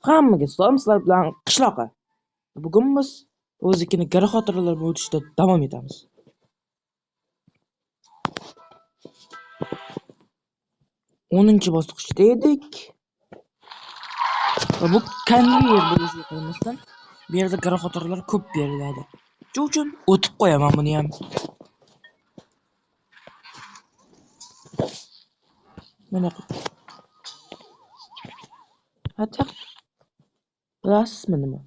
Hammaga salom, sizlar bilan qishloqqa. Bugun biz o'zikini gara xotiralar bilan o'tishda davom etamiz. 10-bosqichda edik. Va bu konveyer bo'lishiga qaramasdan bu yerda gara xotiralar ko'p beriladi. Shuning uchun o'tib qo'yaman buni ham. Mana hatta bilasizmi nima?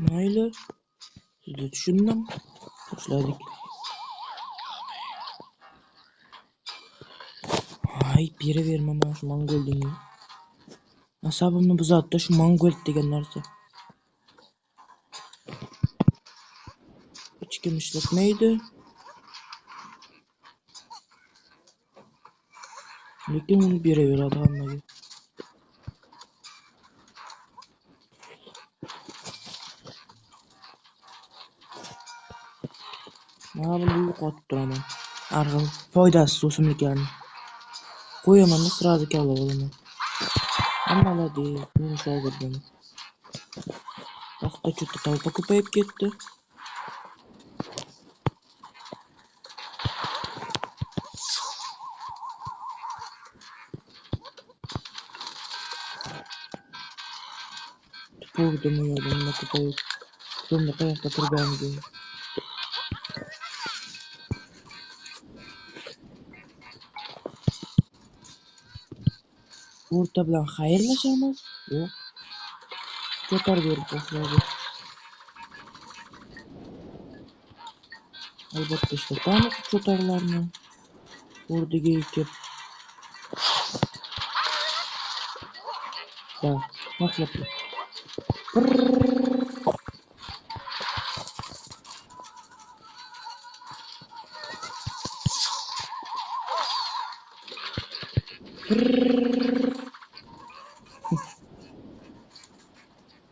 Mayli, sizni tushundim. Boshladik. Ay, beraverma mana shu Mongoldingni. Asabimni buzatdi shu Mongold degan narsa. Hech kim ishlatmaydi. Lekin uni beraveradi hammaga. Mana buni yo'qotib turaman. Arg'il foydasiz o'simliklarni. Qo'yaman-da sразу kavlab olaman. Молодец, meni shogirdim. Vaqtda cho'tta tavba ko'payib ketdi. Tupurdim u yerda nima ko'payib. So'mda qayoqda turganiga. O'rta bilan xayrlashamiz. Yo'q. Ko'tar berib boshladi. Albatta ishlatamiz cho'tarlarni. O'rdiga ekib. Va maqlab.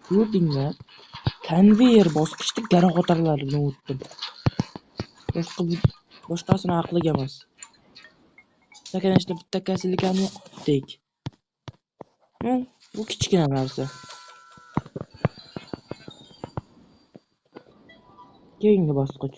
Ko'rdinglar? Konveyer bosqichda gara xotirlardan o'tdim. Boshqasini aqliga emas. Sakanashda bitta kasallik ham yo'qdek. Bu kichkina narsa. Keyingi bosqich.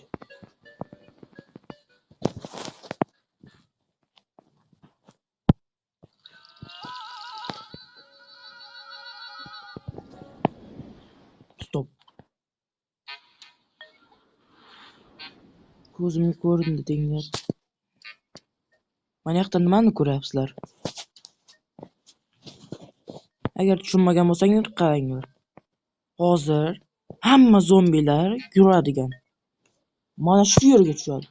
Stop. Ko'zimga ko'rindi denglar. Mana yoqda nimani ko'ryapsizlar? Agar tushunmagan bo'lsangiz qaranglar. Hozir hamma zombilar yuradigan. Mana shu yerga tushadi.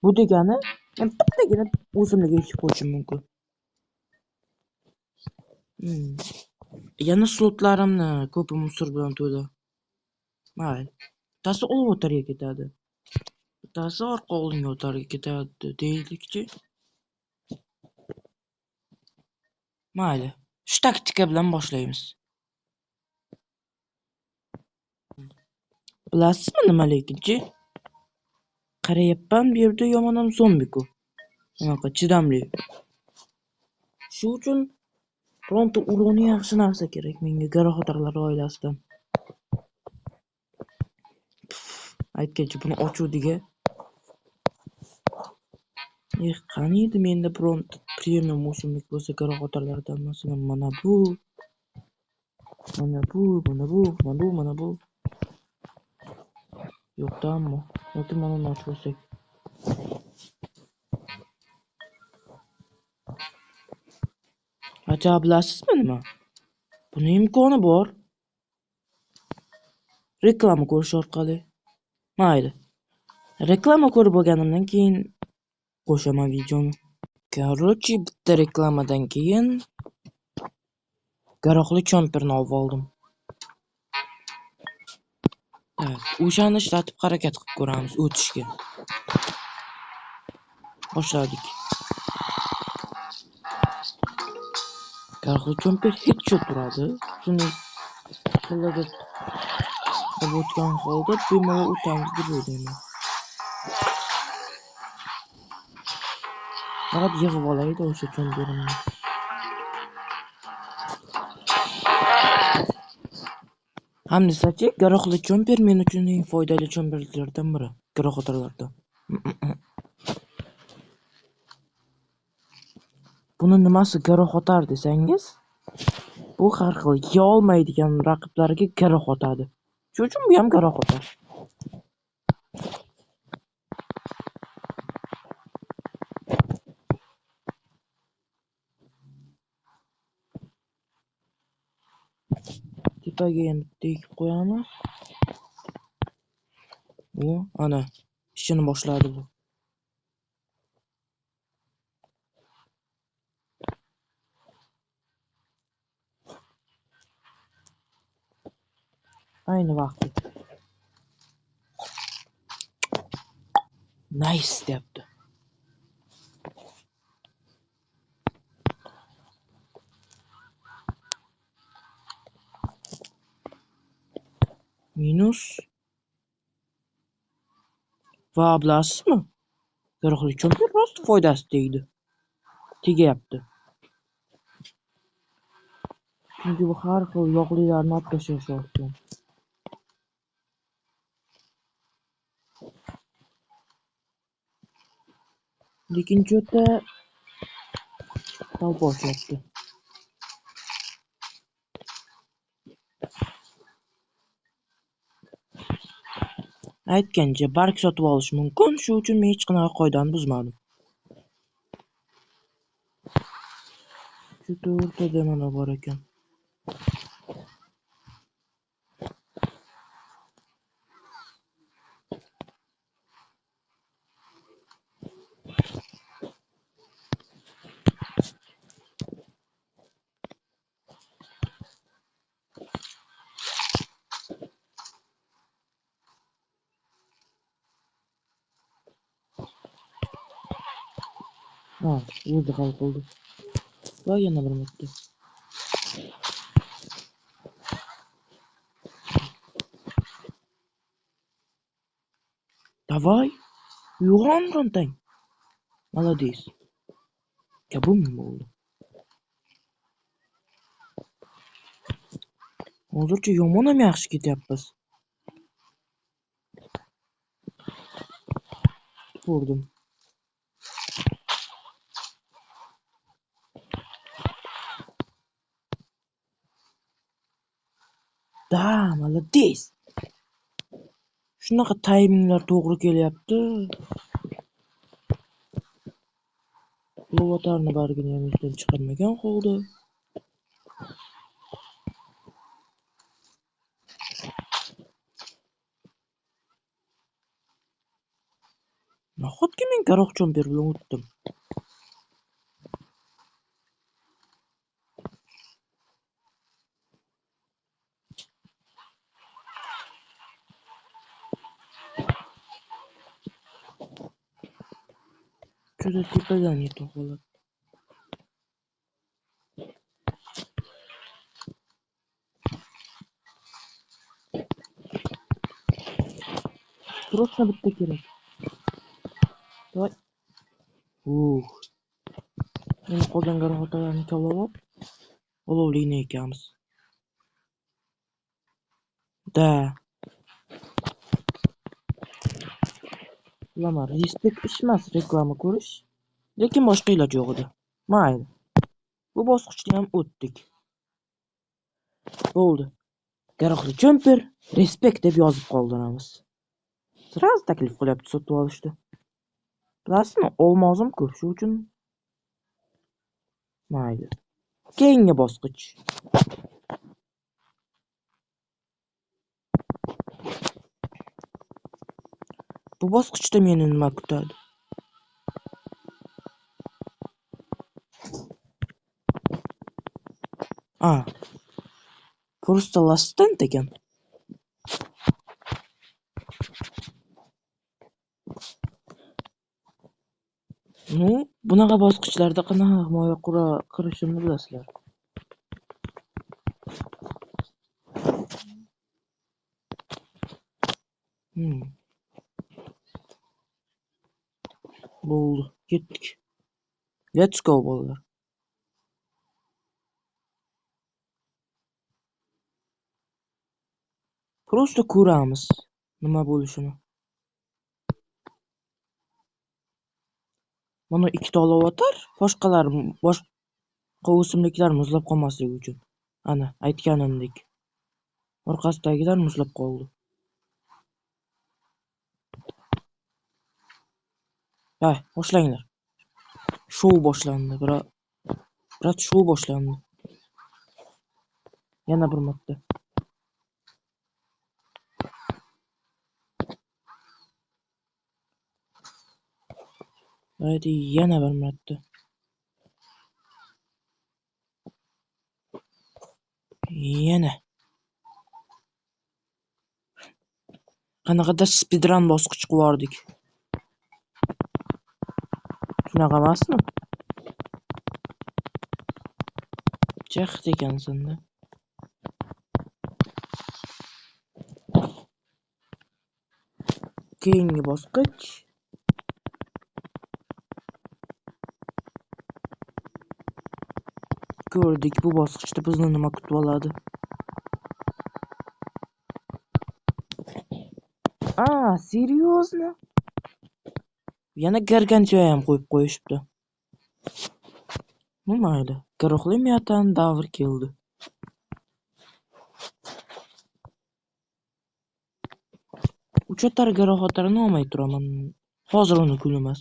Bu degani, men bittagina o'zimga ekib qo'yishim mumkin. Yana slotlarimni ko'pim musor bilan to'la. Mayli. Bittasi olov o'targa ketadi. Bittasi orqa oldinga o'targa ketadi deylikchi. Mayli. Shu taktika bilan boshlaymiz. Bilasizmi nima lekinchi? Qarayapman bu yerda yomonam zombi-ku. Bunaqa chidamli. Shu uchun fronti urug'ni yaxshi narsa kerak menga gara xotirlar oilasidan. Aytgancha buni ochuvdiga. Qani edi menda front premium o'simlik bo'lsa gara xotirlardan masalan mana bu. Yo'qda ammo. Yoki mana uni ochib olsak. Ajab bilasizmi nima? Buni imkoni bor. Reklama ko'rish orqali. Mayli. Reklama ko'rib bo'lganimdan keyin qo'shaman videoni. Короче, bitta reklamadan keyin garoqli chomperni oldim. O'shani ishlatib harakat qilib ko'ramiz o'tishga. Boshladik. Garoqli chomper headshot uradi. Shuni qo'llaga deb o'tgan holda bemalol o'tamiz deb o'ylayman. Faqat yig'ib olaydi o'sha cho'mperimni. Ham desachi, garoqli cho'mper men uchun eng foydali cho'mperlardan biri. Garoqotarlardan. Buni nimasi garoqotar desangiz, bu har xil yeya olmaydigan raqiblariga garoq otadi. Shuning uchun bu ham garoqotar. Tepaga endi tekib qo'yamiz. U ana ishini boshladi bu. Ayni vaqtda. Nice deyapti. Minus. Va bilasizmi? Garoqli cho'mper rost foydasi tegdi. Tegyapti. Chunki bu har xil yog'lilarni olib tashlash uchun. Lekin cho'ta talposhyapti. Aytgancha bark sotib olish mumkin, shu uchun men hech qanaqa qoidani buzmadim. Shu to'rtada mana bor ekan. Ha, o'zi hal qildi. Va yana bir marta. Давай, uyg'on Rontang. Молодец. Kabum bo'ldi. Hozircha yomon ham yaxshi ketyapmiz. Ko'rdim. Da, молодец. Shunaqa tayminglar to'g'ri kelyapti. Lovatarni bargini ham esdan chiqarmagan holda. Nahotki men garoq cho'mper bilan o'tdim. Juda tepadan yetib qoladi. Просто bitta kerak. Voy. Meni qolgan garoqlarni kavlab olovlikni ekamiz. Da. Bilaman, respekt ish emas reklama ko'rish. Lekin boshqa iloj yo'q edi. Mayli. Bu bosqichni ham o'tdik. Bo'ldi. Garoqli cho'mper, respekt deb yozib qoldiramiz. Sraz taklif qilyapti sotib olishdi. Bilasizmi, olmozim ko'p, shu uchun mayli. Keyingi bosqich. Bu bosqichda meni nima kutadi? Просто lastent ekan. Bunaqa bosqichlarda qanaqa himoya qurishimni bilasizlar. Bo'ldi, ketdik. Let's go bolalar. Просто ko'ramiz nima bo'lishini. Mana ikkita olovatar, boshqa o'simliklar muzlab qolmasligi uchun. Ana, aytganimdek. Orqasidagilar muzlab qoldi. Hay, boshlanglar. Shou boshlandi, brat shou boshlandi. Yana bir marta. Haydi, yana bir marta. Yana. Qanaqada speedrun bosqich qilardik. Shunaqa emasmi? Jaxt ekansan-da. Keyingi bosqich. Ko'rdik, bu bosqichda bizni nima kutib oladi. Серьезно? Yana Gargantua ham qo'yib qo'yishibdi. Mayli, guruhli miyatan davr keldi. Uchatar guruhatarini olmay turaman. Hozir uni kun emas.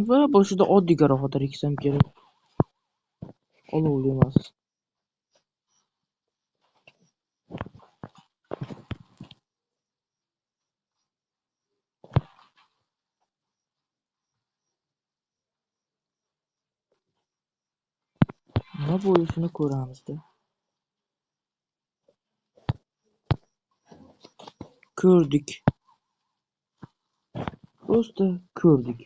Va boshida oddiy guruhatar eksam kerak. Olovli emas. Nima bo'lishini ko'ramiz-da. Ko'rdik. Просто ko'rdik.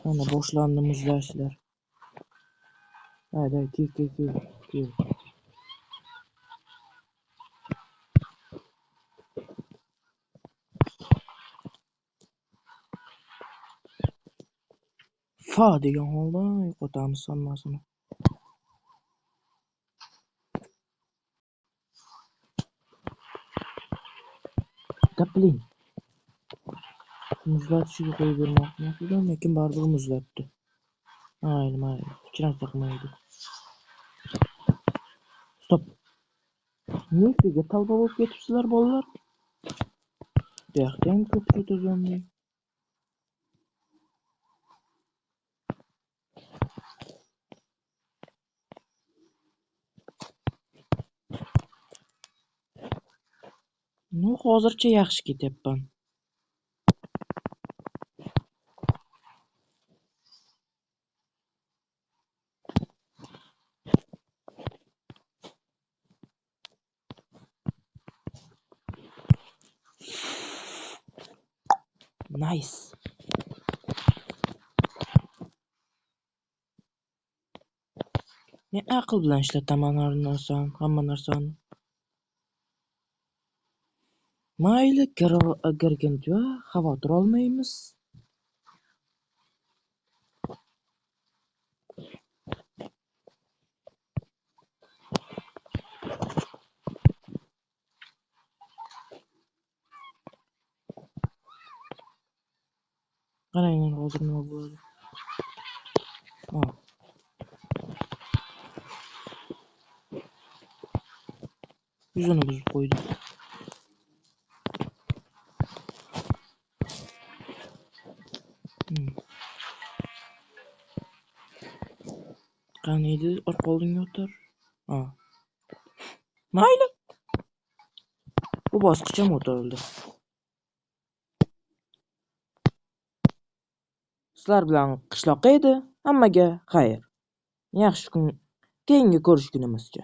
Ana boshlandi muzlashlar. Haydi, kel. Fa degan holda yo'qotamiz hammasini. Da blin. Muzlatishiga qo'yib bermoqchiman, lekin baribir muzlatdi. Mayli. Hech qilmaydi. Stop. Nega talba bo'lib ketibsizlar bolalar? Bu yoqda ham ko'p o'tazamdi. Hozircha yaxshi ketyapman. Nice. Men aql bilan ishlataman hamma narsani. Mayli, Gargantua, xavotir olmaymiz. Qaranglar, hozir nima bo'ladi. Yuzini buzib qo'ydi. Qani edi, orqa oldinga o'tar. Mayli. Bu bosqich ham o'tildi. Sizlar bilan qishloqqa edi. Hammaga xayr. Yaxshi kun. Keyingi ko'rishgunimizcha.